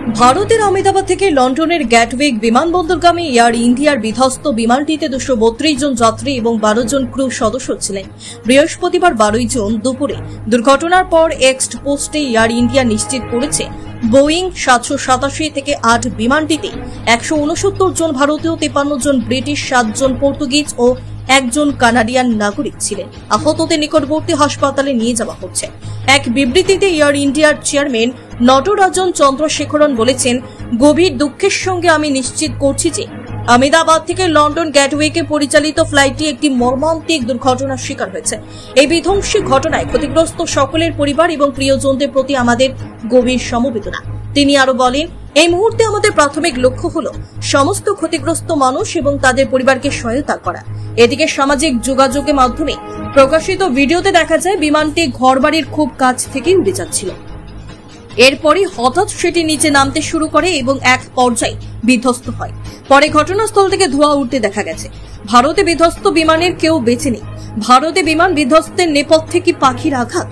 ভারতের আহমেদাবাদ থেকে লন্ডনের গ্যাটউইক বিমানবন্দরগামী এয়ার ইন্ডিয়ার বিধ্বস্ত বিমানটিতে 232 জন যাত্রী এবং 12 জন ক্রু সদস্য ছিলেন। বৃহস্পতিবার 12 জুন দুপুরে দুর্ঘটনার পর এক্স পোস্টে এয়ার ইন্ডিয়া নিশ্চিত করেছে বোয়িং 787 থেকে 8 বিমানটিতে 169 জন ভারতীয়, 53 জন ব্রিটিশ, 7 জন পর্তুগিজ ও একজন কানাডিয়ান নাগরিক ছিলেন। আহতদের নিকটবর্তী হাসপাতালে নিয়ে যাওয়া হচ্ছে। এক বিবৃতিতে এয়ার ইন্ডিয়ার চেয়ারম্যান নটরাজন চন্দ্রশেখরন বলেছেন, গভীর দুঃখের সঙ্গে আমি নিশ্চিত করছি যে আহমেদাবাদ থেকে লন্ডন গ্যাটউইকে পরিচালিত ফ্লাইটটি একটি মর্মান্তিক দুর্ঘটনার শিকার হয়েছে। এই বিধ্বংসী ঘটনায় ক্ষতিগ্রস্ত সকলের পরিবার এবং প্রিয়জনদের প্রতি আমাদের গভীর সমবেদনা। তিনি আরো বলেন, এই মুহূর্তে আমাদের প্রাথমিক লক্ষ্য হলো সমস্ত ক্ষতিগ্রস্ত মানুষ এবং তাদের পরিবারকে সহায়তা করা। এদিকে সামাজিক যোগাযোগের মাধ্যমে প্রকাশিত ভিডিওতে দেখা যায় বিমানটি ঘরবাড়ির খুব কাছ থেকে উড়ে যাচ্ছিল। এরপরই হঠাৎ সেটি নিচে নামতে শুরু করে এবং এক পর্যায়ে বিধ্বস্ত হয়। পরে ঘটনাস্থল থেকে ধোঁয়া উঠতে দেখা গেছে। ভারতে বিধ্বস্ত বিমানের কেউ বেঁচে নেই। ভারতে বিমান বিধ্বস্তের নেপথ্যে কি পাখির আঘাত?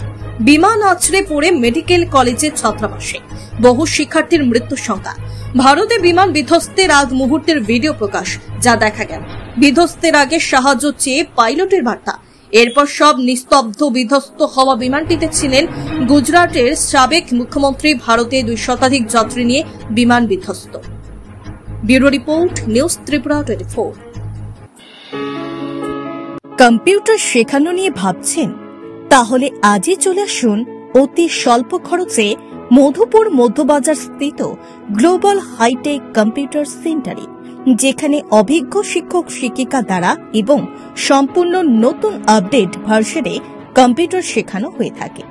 বিমান আছড়ে পড়ে মেডিকেল কলেজের ছাত্রাবাসে বহু শিক্ষার্থীর মৃত্যুর সংখ্যা। ভারতে বিমান বিধ্বস্তের আগ মুহূর্তের ভিডিও প্রকাশ, যা দেখা গেল বিধ্বস্তের আগে সাহায্য চেয়ে পাইলটের বার্তা। এরপর সব নিস্তব্ধ। বিধ্বস্ত হওয়া বিমানটিতে ছিলেন গুজরাটের সাবেক মুখ্যমন্ত্রী। ভারতে 2 শতাধিক যাত্রী নিয়ে বিমান বিধ্বস্ত। Bureau report, news Tripura 24। Computer শেখানো নিয়ে ভাবছেন? তাহলে আজই চলে আসুন অতি স্বল্প খরচে মধুপুর মধ্যবাজার স্থিত গ্লোবাল হাইটেক কম্পিউটার সেন্টারে, যেখানে অভিজ্ঞ শিক্ষক শিক্ষিকা দ্বারা এবং সম্পূর্ণ নতুন আপডেট ভার্সনে কম্পিউটার শেখানো হয়ে থাকে।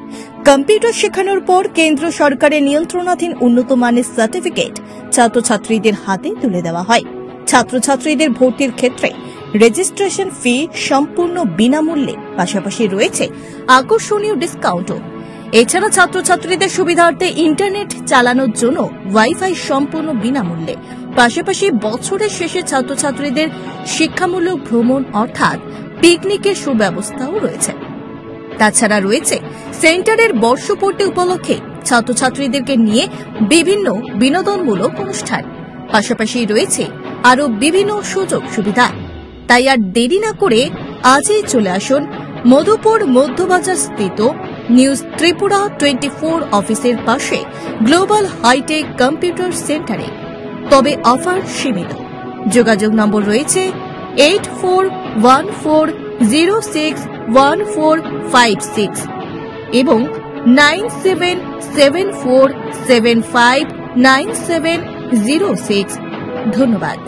কম্পিউটার শেখানোর পর কেন্দ্র সরকারের নিয়ন্ত্রণাধীন উন্নত মানের সার্টিফিকেট ছাত্রছাত্রীদের হাতে তুলে দেওয়া হয়। ছাত্রছাত্রীদের ভর্তির ক্ষেত্রে রেজিস্ট্রেশন ফি সম্পূর্ণ বিনামূল্যে, পাশাপাশি রয়েছে আকর্ষণীয় ডিসকাউন্টও। এছাড়া ছাত্রছাত্রীদের সুবিধার্থে ইন্টারনেট চালানোর জন্য ওয়াইফাই সম্পূর্ণ বিনামূল্যে, পাশাপাশি বছরের শেষে ছাত্রছাত্রীদের শিক্ষামূলক ভ্রমণ অর্থাৎ পিকনিকের সুব্যবস্থাও রয়েছে। তাছাড়া রয়েছে সেন্টারের বর্ষপূর্তি উপলক্ষে ছাত্রছাত্রীদেরকে নিয়ে বিভিন্ন বিনোদনমূলক অনুষ্ঠান, পাশাপাশি রয়েছে আরো বিভিন্ন সুযোগ সুবিধা। তাই আর দেরি না করে আজই চলে আসুন মধুপুর মধ্যবাজার স্থিত নিউজ ত্রিপুরা 24 অফিসের পাশে গ্লোবাল হাইটেক কম্পিউটার সেন্টারে। তবে অফার সীমিত। যোগাযোগ নম্বর রয়েছে 8414061456 এবং 9774759706। ধন্যবাদ।